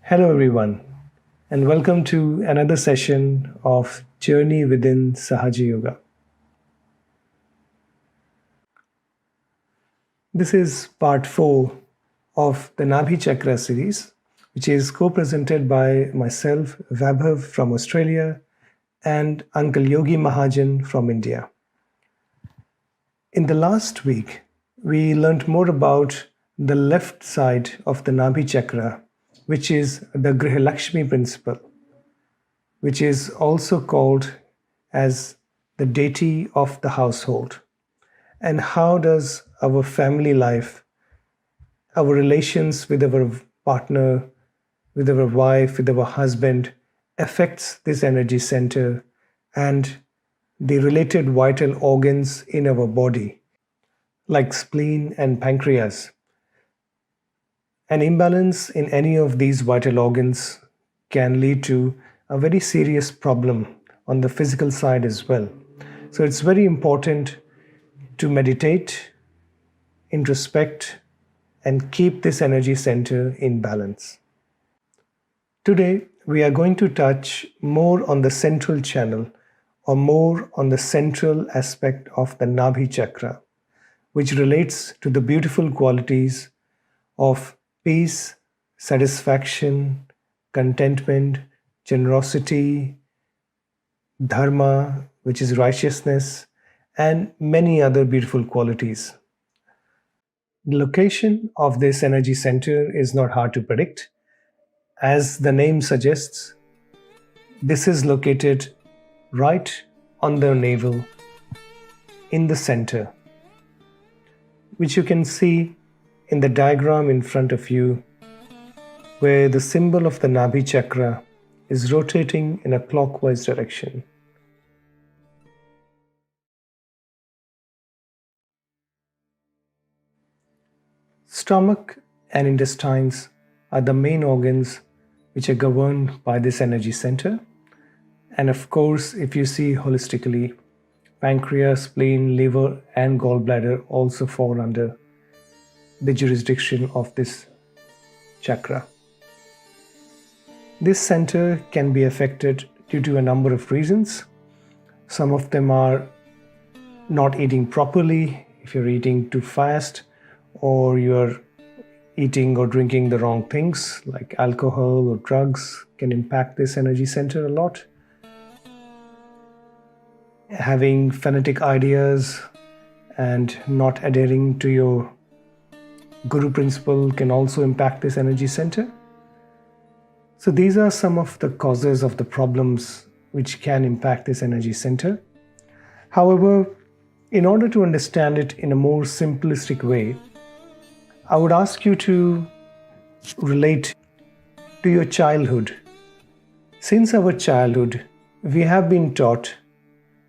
Hello, everyone, and welcome to another session of Journey Within Sahaja Yoga. This is part 4 of the Nabhi Chakra series, which is co-presented by myself, Vaibhav from Australia, and Uncle Yogi Mahajan from India. In the last week, we learned more about the left side of the Nabhi Chakra, which is the Lakshmi Principle, which is also called as the deity of the household. And how does our family life, our relations with our partner, with our wife, with our husband, affects this energy center and the related vital organs in our body, like spleen and pancreas. An imbalance in any of these vital organs can lead to a very serious problem on the physical side as well. So it's very important to meditate, introspect, and keep this energy center in balance. Today, we are going to touch more on the central channel, or more on the central aspect of the Nabhi Chakra, which relates to the beautiful qualities of peace, satisfaction, contentment, generosity, dharma, which is righteousness, and many other beautiful qualities. The location of this energy center is not hard to predict. As the name suggests, this is located right on the navel, in the center, which you can see in the diagram in front of you, where the symbol of the Nabhi Chakra is rotating in a clockwise direction. Stomach and intestines are the main organs which are governed by this energy center. And of course, if you see holistically, pancreas, spleen, liver, and gallbladder also fall under the jurisdiction of this chakra. This center can be affected due to a number of reasons. Some of them are not eating properly, if you're eating too fast, or you're eating or drinking the wrong things like alcohol or drugs can impact this energy center a lot. Having fanatic ideas and not adhering to your Guru principle can also impact this energy center. So these are some of the causes of the problems which can impact this energy center. However, in order to understand it in a more simplistic way, I would ask you to relate to your childhood. Since our childhood, we have been taught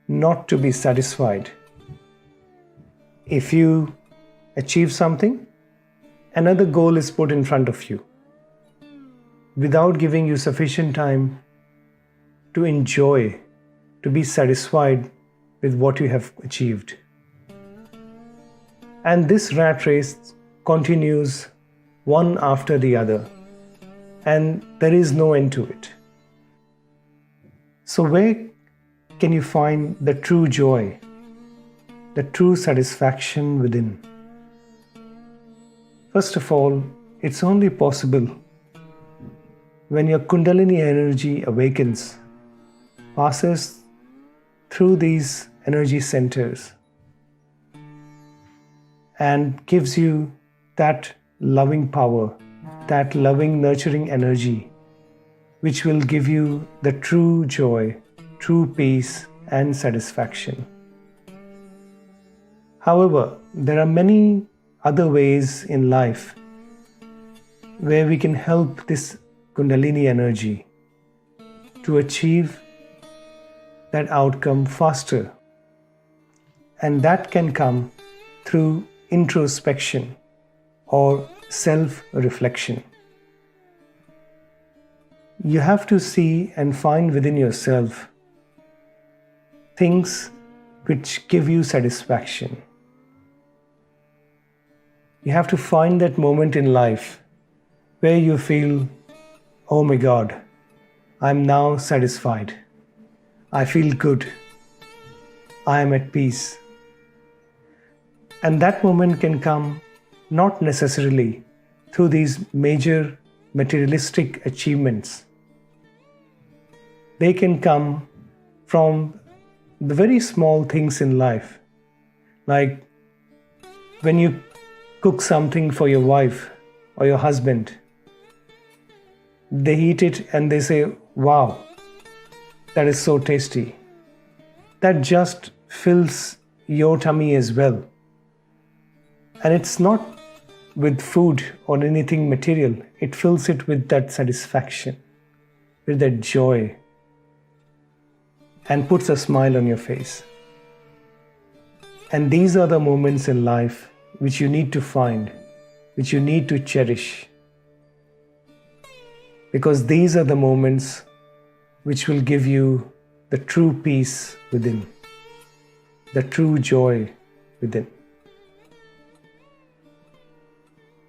not to be satisfied. If you achieve something, another goal is put in front of you without giving you sufficient time to enjoy, to be satisfied with what you have achieved. And this rat race continues one after the other, and there is no end to it. So where can you find the true joy, the true satisfaction within? First of all, it's only possible when your Kundalini energy awakens, passes through these energy centers, and gives you that loving power, that loving, nurturing energy, which will give you the true joy, true peace, and satisfaction. However, there are many other ways in life where we can help this Kundalini energy to achieve that outcome faster. And that can come through introspection or self-reflection. You have to see and find within yourself things which give you satisfaction. You have to find that moment in life where you feel, oh my God, I'm now satisfied. I feel good. I am at peace. And that moment can come not necessarily through these major materialistic achievements. They can come from the very small things in life, like when you cook something for your wife or your husband, they eat it and they say, wow, that is so tasty. That just fills your tummy as well. And it's not with food or anything material, it fills it with that satisfaction, with that joy, and puts a smile on your face. And these are the moments in life which you need to find, which you need to cherish. Because these are the moments which will give you the true peace within, the true joy within.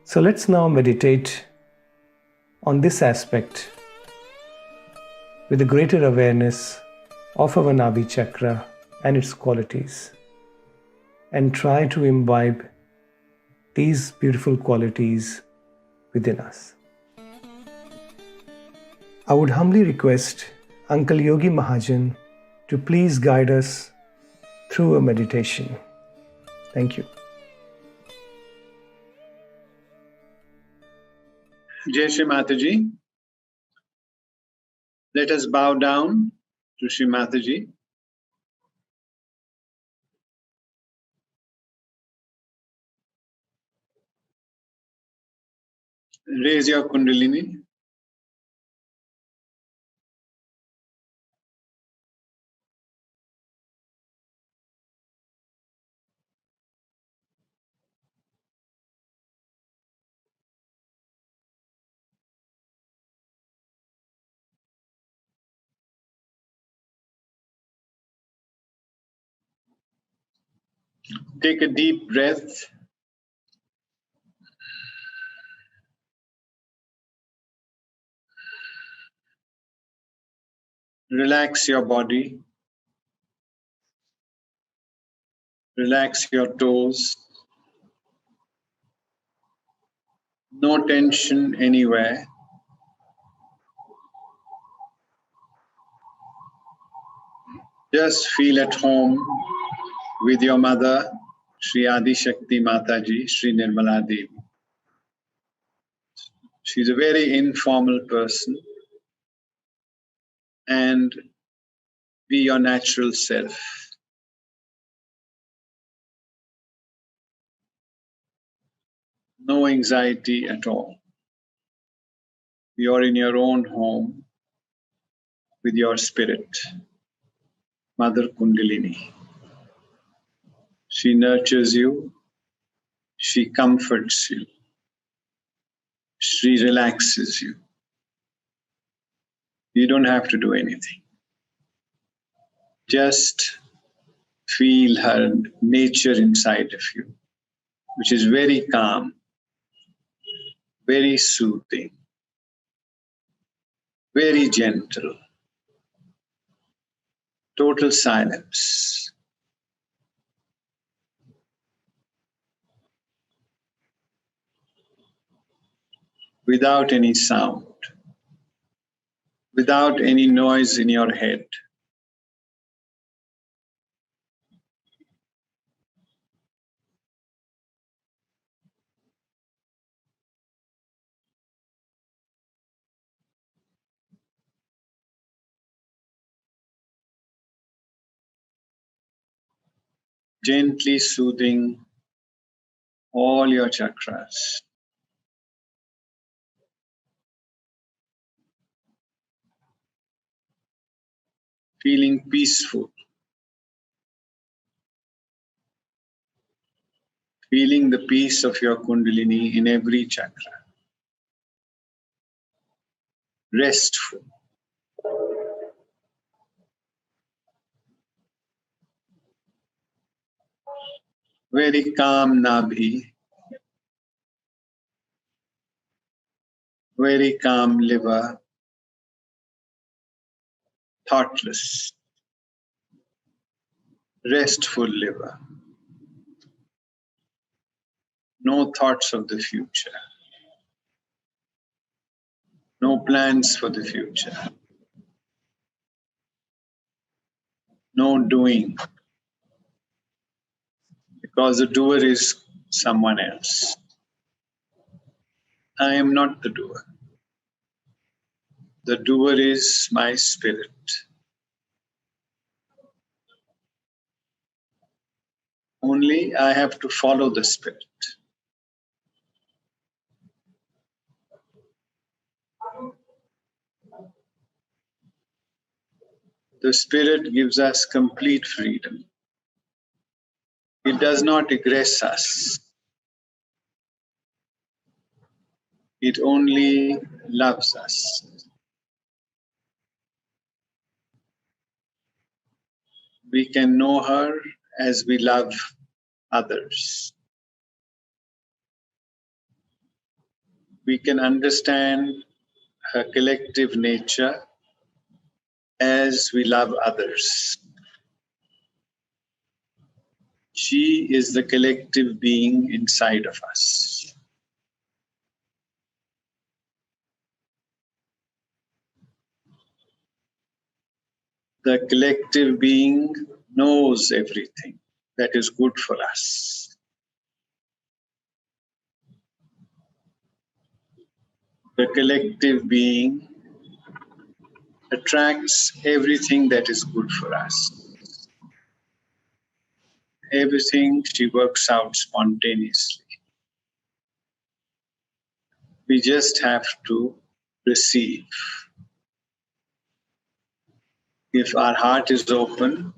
So let's now meditate on this aspect with a greater awareness of our Nabhi Chakra and its qualities, and try to imbibe these beautiful qualities within us. I would humbly request Uncle Yogi Mahajan to please guide us through a meditation. Thank you. Jai Shri Mataji. Let us bow down to Shri Mataji. Raise your Kundalini. Take a deep breath. Relax your body. Relax your toes. No tension anywhere. Just feel at home with your mother, Shri Adi Shakti Mataji, Shri Nirmala Devi. She's a very informal person, and be your natural self. No anxiety at all. You're in your own home with your spirit, Mother Kundalini. She nurtures you, she comforts you, she relaxes you. You don't have to do anything. Just feel her nature inside of you, which is very calm, very soothing, very gentle, total silence. Without any sound, without any noise in your head. Gently soothing all your chakras. Feeling peaceful. Feeling the peace of your Kundalini in every chakra. Restful. very calm Nabhi, very calm liver, thoughtless, restful liver, no thoughts of the future, no plans for the future, no doing, because the doer is someone else. I am not the doer. The doer is my spirit. Only I have to follow the spirit. The spirit gives us complete freedom. It does not aggress us. It only loves us. We can know her as we love others. We can understand her collective nature as we love others. She is the collective being inside of us. The collective being knows everything that is good for us. The collective being attracts everything that is good for us. Everything she works out spontaneously. We just have to receive. If our heart is open,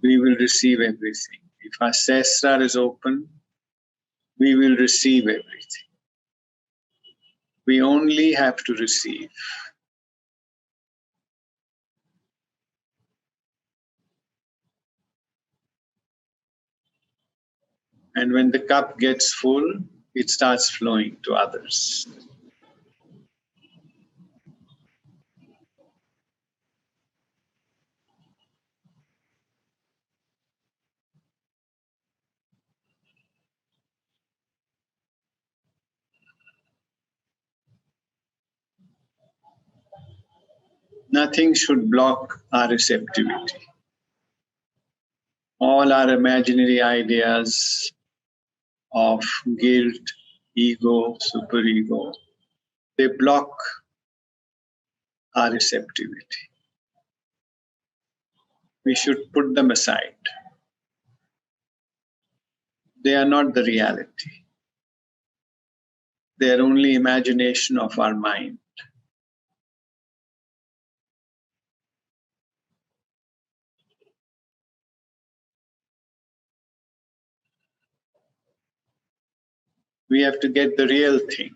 we will receive everything. If our sestra is open, we will receive everything. We only have to receive. And when the cup gets full, it starts flowing to others. Nothing should block our receptivity. All our imaginary ideas of guilt, ego, superego, they block our receptivity. We should put them aside. They are not the reality. They are only imagination of our mind. We have to get the real thing,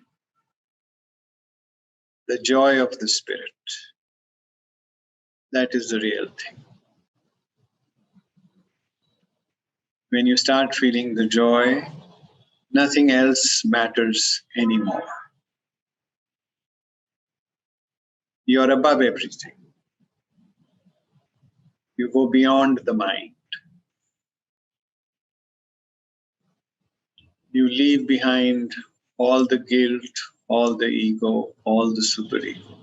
the joy of the spirit. That is the real thing. When you start feeling the joy, nothing else matters anymore. You're above everything. You go beyond the mind. You leave behind all the guilt, all the ego, all the superego.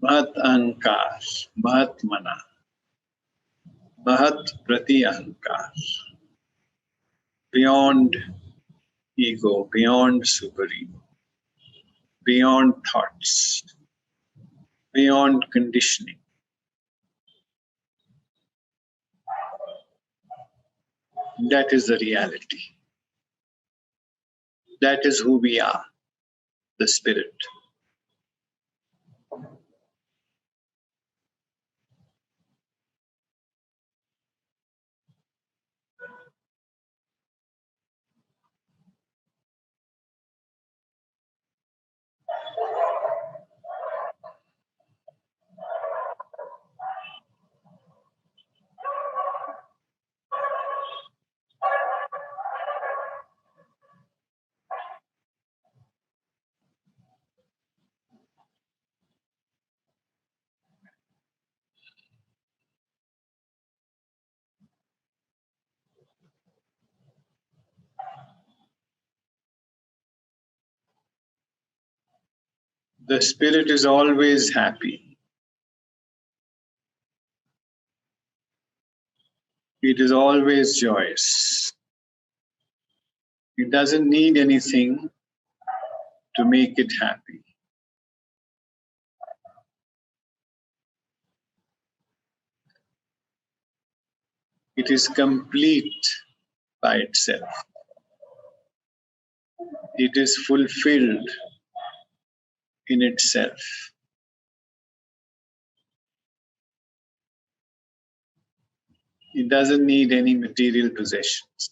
Mahat ahankar, mahat mana, mahat prati ahankar. Beyond ego, beyond superego, beyond thoughts, beyond conditioning. That is the reality. That is who we are, the spirit. The spirit is always happy. It is always joyous. It doesn't need anything to make it happy. It is complete by itself. It is fulfilled in itself. It doesn't need any material possessions.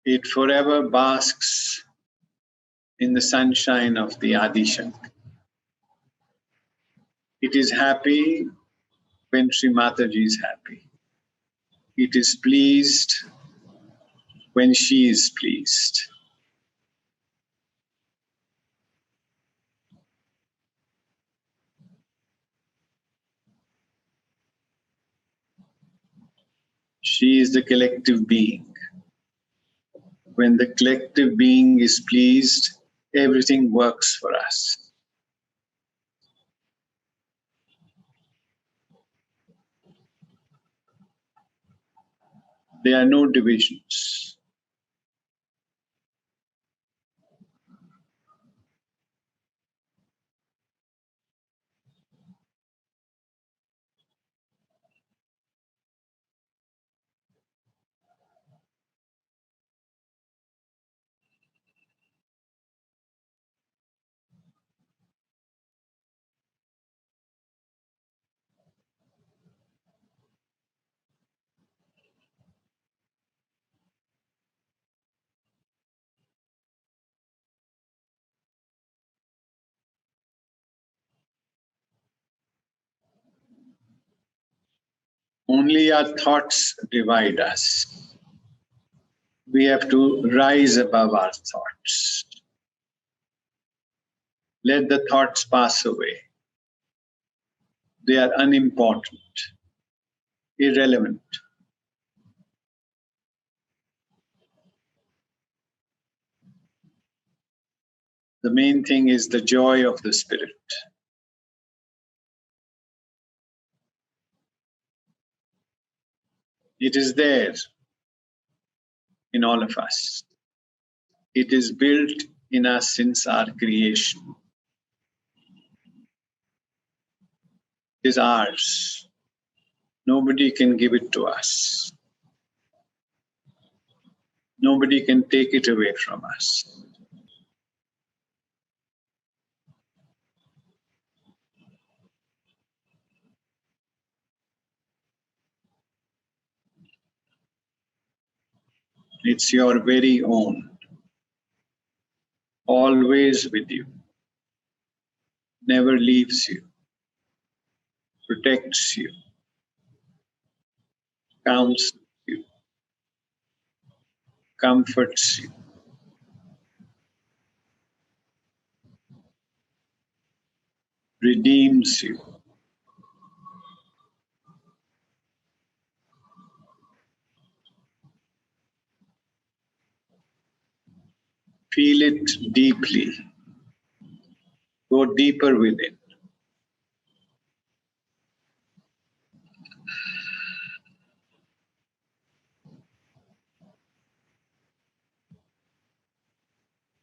It forever basks in the sunshine of the Adi Shakti. It is happy when Sri Mataji is happy. It is pleased when she is pleased. She is the collective being. When the collective being is pleased, everything works for us. There are no divisions. Only our thoughts divide us. We have to rise above our thoughts. Let the thoughts pass away. They are unimportant, irrelevant. The main thing is the joy of the spirit. It is there in all of us. It is built in us since our creation. It is ours. Nobody can give it to us. Nobody can take it away from us. It's your very own, always with you, never leaves you, protects you, counsels you, comforts you, redeems you. Feel it deeply. Go deeper within.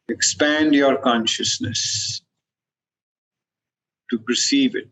Expand your consciousness to perceive it.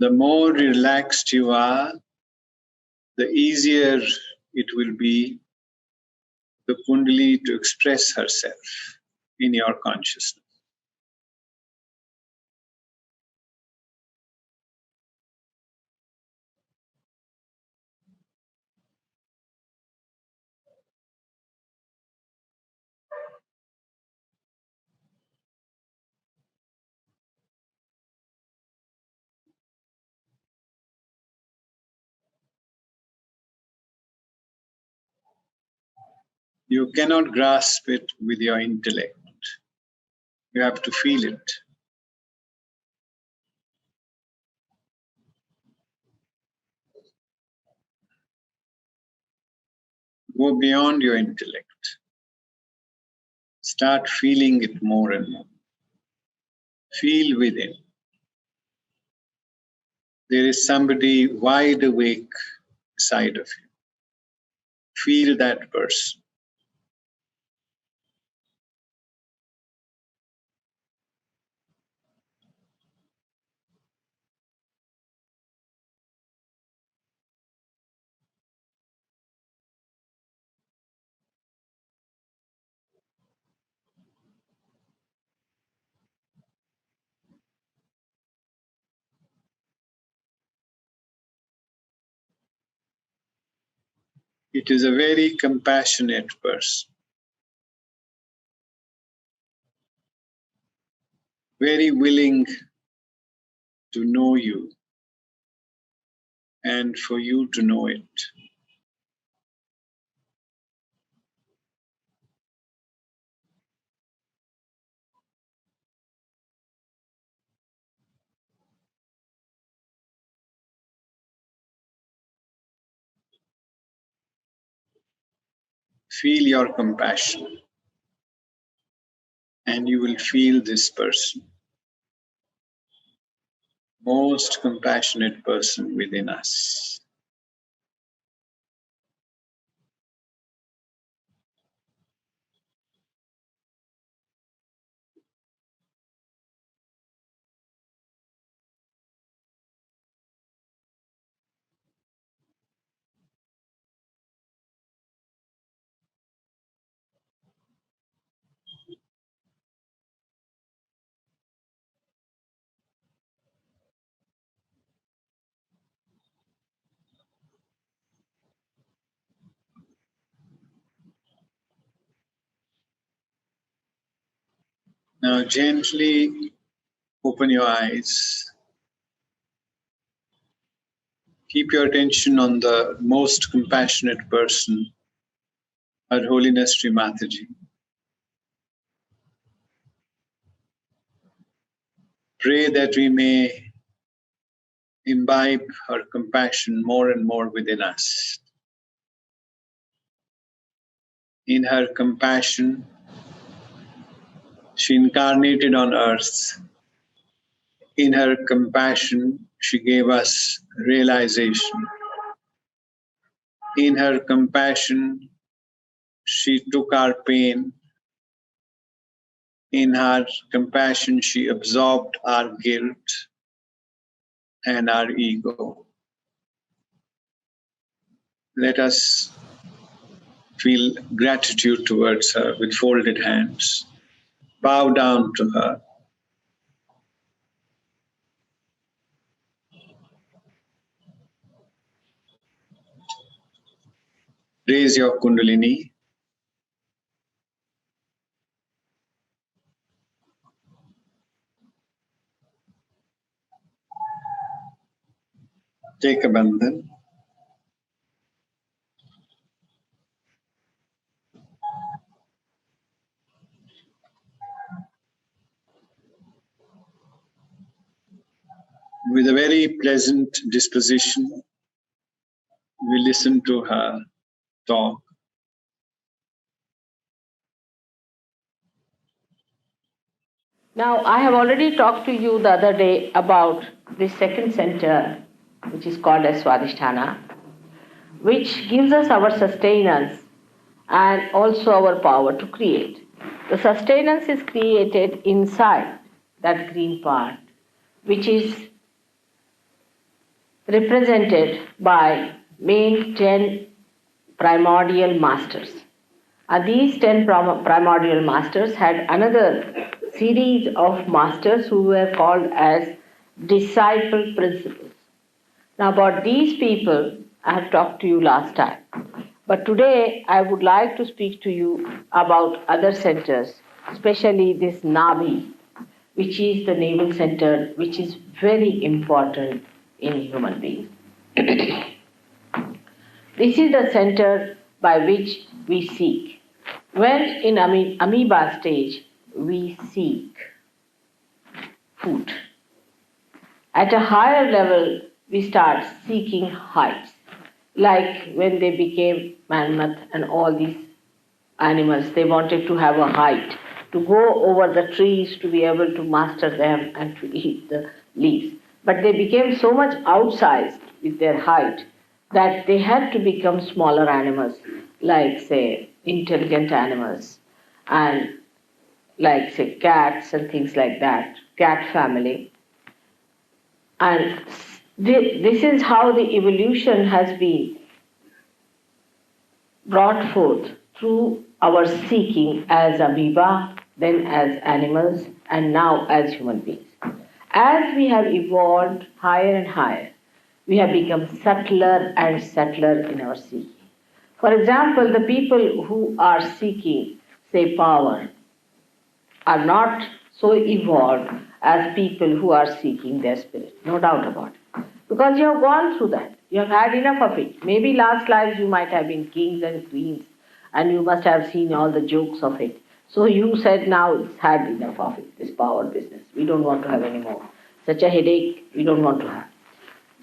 The more relaxed you are, the easier it will be the Kundalini to express herself in your consciousness. You cannot grasp it with your intellect. You have to feel it. Go beyond your intellect. Start feeling it more and more. Feel within. There is somebody wide awake beside of you. Feel that person. It is a very compassionate person, very willing to know you and for you to know it. Feel your compassion, and you will feel this person, most compassionate person within us. Now gently open your eyes. Keep your attention on the most compassionate person, Her Holiness Sri Mataji. Pray that we may imbibe her compassion more and more within us. In her compassion, she incarnated on earth. In her compassion, she gave us realization. In her compassion, she took our pain. In her compassion, she absorbed our guilt and our ego. Let us feel gratitude towards her with folded hands. Bow down to her. Raise your Kundalini. Take a bandhan. With a very pleasant disposition, we listen to her talk. Now, I have already talked to you the other day about the second center, which is called as Swadhisthana, which gives us our sustenance and also our power to create. The sustenance is created inside that green part, which is represented by main 10 primordial masters. And these 10 primordial masters had another series of masters who were called as disciple principles. Now, about these people, I have talked to you last time. But today, I would like to speak to you about other centers, especially this Nabhi, which is the navel center, which is very important in human beings. This is the center by which we seek. When in amoeba stage, we seek food. At a higher level, we start seeking heights. Like when they became mammoth and all these animals, they wanted to have a height, to go over the trees, to be able to master them and to eat the leaves. But they became so much outsized with their height that they had to become smaller animals, like, say, intelligent animals, and like, say, cats and things like that, cat family. And this is how the evolution has been brought forth through our seeking as amoeba, then as animals, and now as human beings. As we have evolved higher and higher, we have become subtler and subtler in our seeking. For example, the people who are seeking, say, power, are not so evolved as people who are seeking their spirit, no doubt about it. Because you have gone through that. You have had enough of it. Maybe last lives you might have been kings and queens, and you must have seen all the jokes of it. So you said, now it's had enough of it, this power business. We don't want to have any more. Such a headache we don't want to have.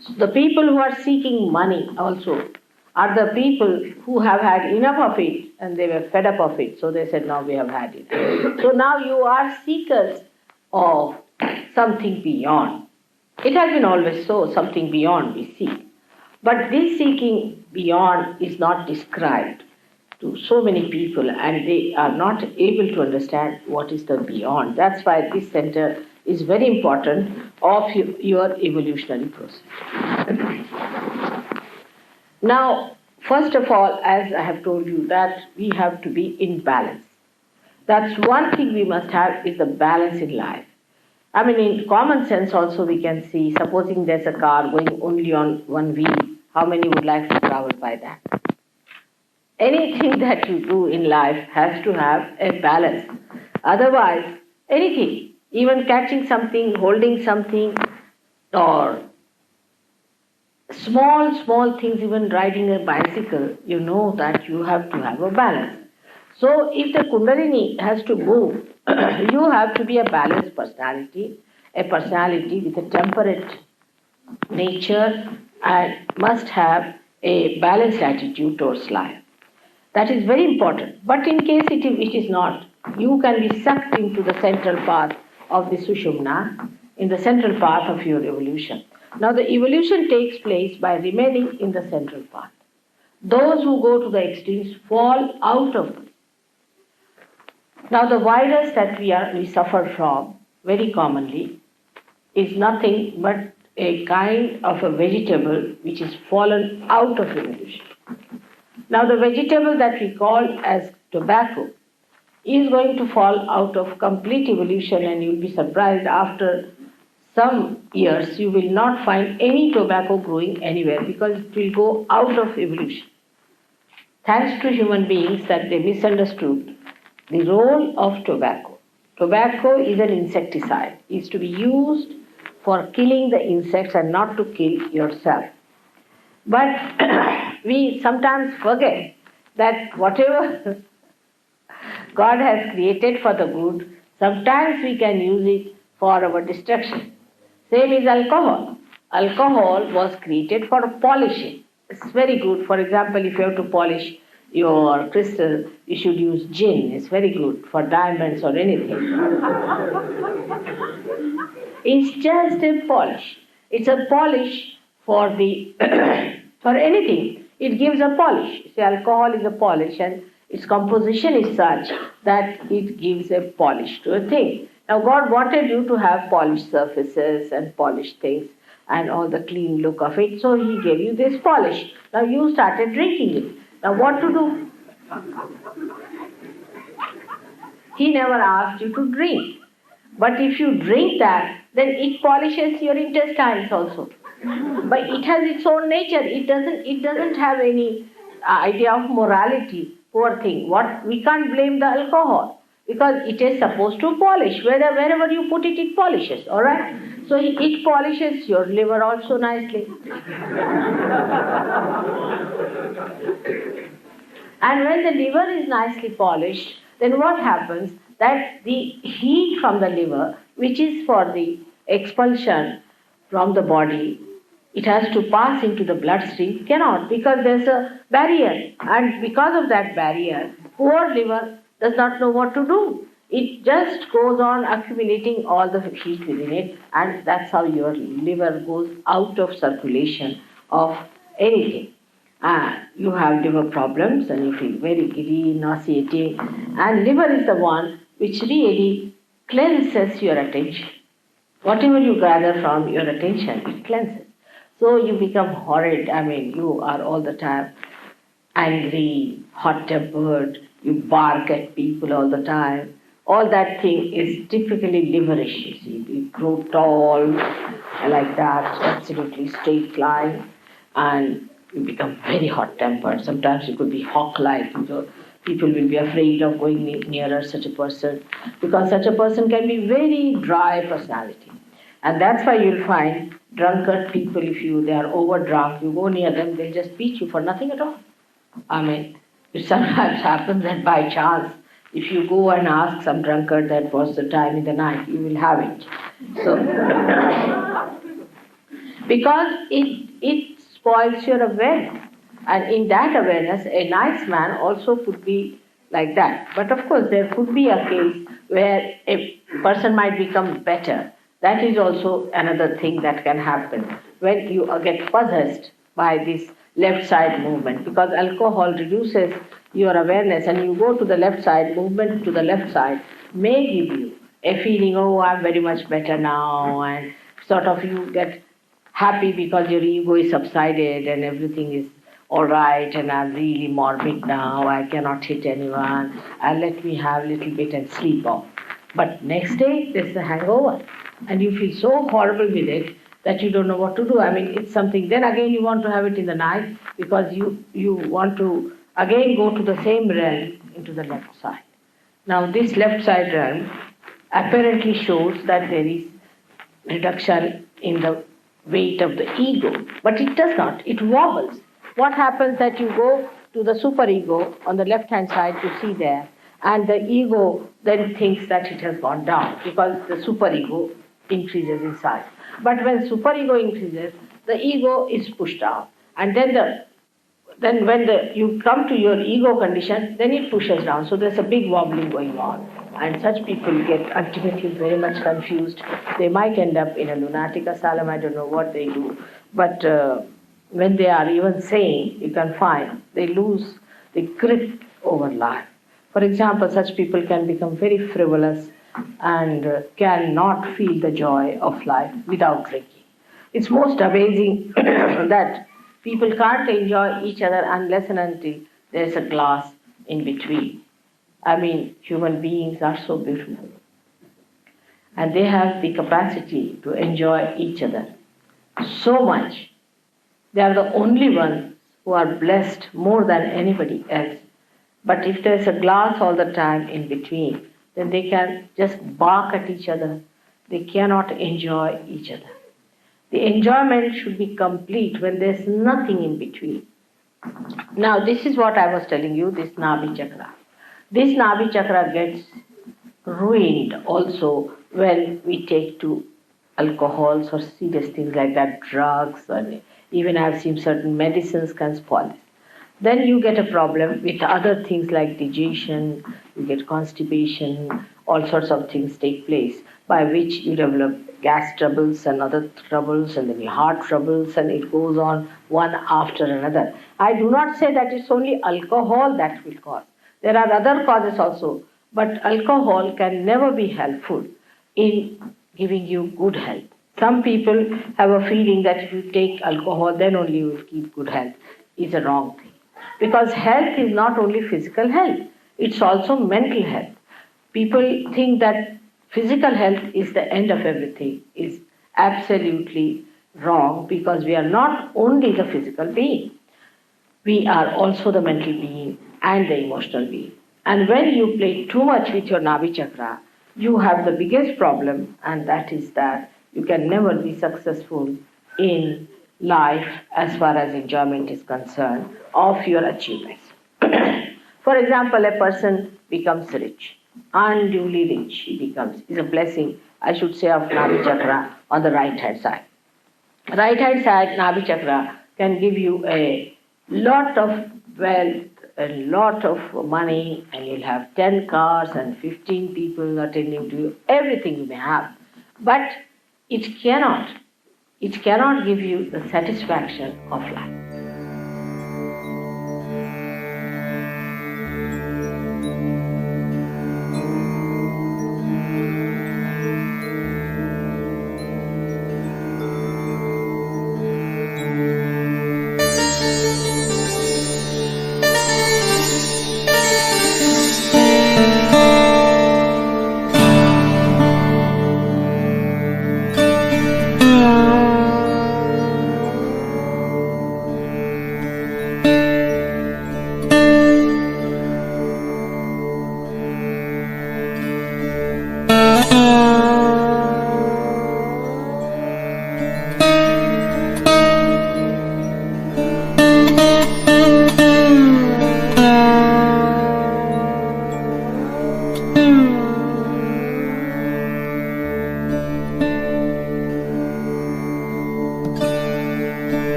So the people who are seeking money also are the people who have had enough of it and they were fed up of it. So they said, now we have had it. So now you are seekers of something beyond. It has been always so, something beyond we seek. But this seeking beyond is not described to so many people and they are not able to understand what is the beyond. That's why this center is very important of your evolutionary process. Now, first of all, as I have told you, that we have to be in balance. That's one thing we must have, is the balance in life. I mean, in common sense also we can see, supposing there's a car going only on one wheel, how many would like to travel by that? Anything that you do in life has to have a balance. Otherwise, anything, even catching something, holding something, or small things, even riding a bicycle, you know that you have to have a balance. So if the Kundalini has to move, you have to be a balanced personality, a personality with a temperate nature, and must have a balanced attitude towards life. That is very important. But in case it is not, you can be sucked into the central path of the Sushumna, in the central path of your evolution. Now the evolution takes place by remaining in the central path. Those who go to the extremes fall out of it. Now the virus that we suffer from very commonly is nothing but a kind of a vegetable which is fallen out of evolution. Now the vegetable that we call as tobacco is going to fall out of complete evolution, and you'll be surprised after some years you will not find any tobacco growing anywhere because it will go out of evolution. Thanks to human beings that they misunderstood the role of tobacco. Tobacco is an insecticide. It is to be used for killing the insects and not to kill yourself. But we sometimes forget that whatever God has created for the good, sometimes we can use it for our destruction. Same is alcohol. Alcohol was created for polishing. It's very good. For example, if you have to polish your crystal, you should use gin. It's very good for diamonds or anything. It's just a polish. It's a polish for the for anything. It gives a polish. See, alcohol is a polish, and its composition is such that it gives a polish to a thing. Now, God wanted you to have polished surfaces and polished things, and all the clean look of it. So he gave you this polish. Now you started drinking it. Now what to do? He never asked you to drink. But if you drink that, then it polishes your intestines also. But it has its own nature. It doesn't have any idea of morality. Poor thing. We can't blame the alcohol because it is supposed to polish. Wherever you put it, it polishes. All right. So it polishes your liver also nicely. And when the liver is nicely polished, then what happens? That the heat from the liver, which is for the expulsion from the body, it has to pass into the bloodstream, cannot, because there's a barrier. And because of that barrier, poor liver does not know what to do. It just goes on accumulating all the heat within it, and that's how your liver goes out of circulation of anything. You have liver problems and you feel very giddy, nauseating, and liver is the one which really cleanses your attention. Whatever you gather from your attention, it cleanses. So you become horrid. You are all the time angry, hot-tempered, you bark at people all the time. All that thing is typically liverish, you see. You grow tall like that, absolutely straight line, and you become very hot-tempered. Sometimes you could be hawk-like. People will be afraid of going nearer such a person because such a person can be very dry personality. And that's why you'll find drunkard people, if they are over-drunk, you go near them, they'll just beat you for nothing at all. It sometimes happens that by chance, if you go and ask some drunkard that was the time in the night, you will have it. So, because it spoils your awareness. And in that awareness, a nice man also could be like that. But of course, there could be a case where a person might become better. That is also another thing that can happen when you get possessed by this left side movement, because alcohol reduces your awareness and you go to the left side, movement to the left side may give you a feeling, oh, I'm very much better now, and sort of you get happy because your ego is subsided and everything is all right, and I'm really morbid now, I cannot hit anyone, and let me have a little bit and sleep off. But next day, there's a hangover, and you feel so horrible with it that you don't know what to do. It's something, then again you want to have it in the night because you want to again go to the same realm into the left side. Now this left side realm apparently shows that there is reduction in the weight of the ego, but it does not, it wobbles. What happens that you go to the superego on the left hand side to see there, and the ego then thinks that it has gone down because the superego increases in size. But when superego increases, the ego is pushed down, and then when you come to your ego condition, then it pushes down. So there's a big wobbling going on, and such people get ultimately very much confused. They might end up in a lunatic asylum. I don't know what they do, but when they are even sane, you can find they lose the grip over life. For example, such people can become very frivolous and cannot feel the joy of life without drinking. It's most amazing that people can't enjoy each other unless and until there's a glass in between. Human beings are so beautiful. And they have the capacity to enjoy each other so much. They are the only ones who are blessed more than anybody else. But if there's a glass all the time in between, then they can just bark at each other. They cannot enjoy each other. The enjoyment should be complete when there's nothing in between. Now, this is what I was telling you, this Nabhi Chakra. This Nabhi Chakra gets ruined also when we take to alcohols or serious things like that, drugs, and even I've seen certain medicines can spoil this. Then you get a problem with other things like digestion, you get constipation, all sorts of things take place by which you develop gas troubles and other troubles and then your heart troubles, and it goes on one after another. I do not say that it's only alcohol that will cause. There are other causes also, but alcohol can never be helpful in giving you good health. Some people have a feeling that if you take alcohol, then only you will keep good health. It's a wrong thing. Because health is not only physical health, it's also mental health. People think that physical health is the end of everything. Is absolutely wrong, because we are not only the physical being. We are also the mental being and the emotional being. And when you play too much with your Nabhi Chakra, you have the biggest problem, and that is that you can never be successful in life as far as enjoyment is concerned of your achievements. For example, a person becomes rich, unduly rich he becomes. Is a blessing, I should say, of Nabhi Chakra on the right hand side. Right hand side, Nabhi Chakra can give you a lot of wealth, a lot of money, and you'll have 10 cars and 15 people attending to you, everything you may have. But it cannot give you the satisfaction of life.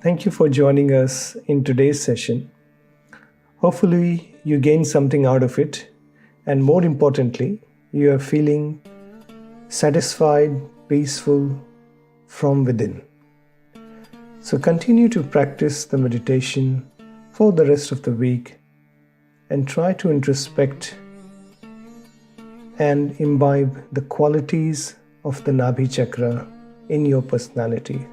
Thank you for joining us in today's session. Hopefully, you gained something out of it, and more importantly, you are feeling satisfied, peaceful from within. So continue to practice the meditation for the rest of the week and try to introspect and imbibe the qualities of the Nabhi Chakra in your personality.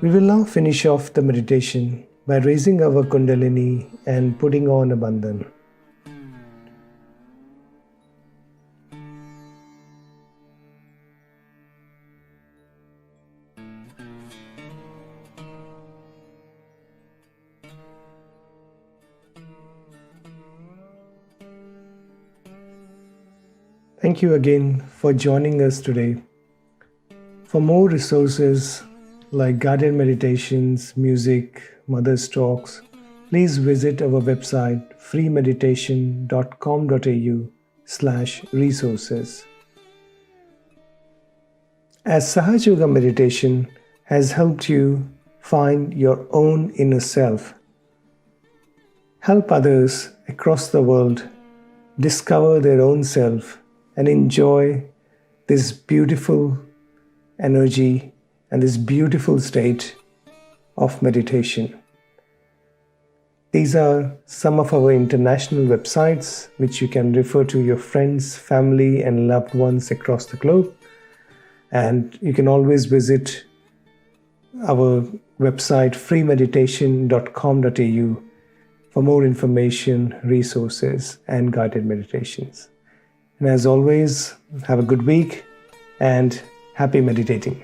We will now finish off the meditation by raising our Kundalini and putting on a bandhan. Thank you again for joining us today. For more resources like guided meditations, music, Mother's talks, please visit our website freemeditation.com.au/resources. As Sahaja Yoga meditation has helped you find your own inner self, help others across the world discover their own self and enjoy this beautiful energy and this beautiful state of meditation. These are some of our international websites which you can refer to your friends, family, and loved ones across the globe. And you can always visit our website freemeditation.com.au for more information, resources, and guided meditations. And as always, have a good week and happy meditating.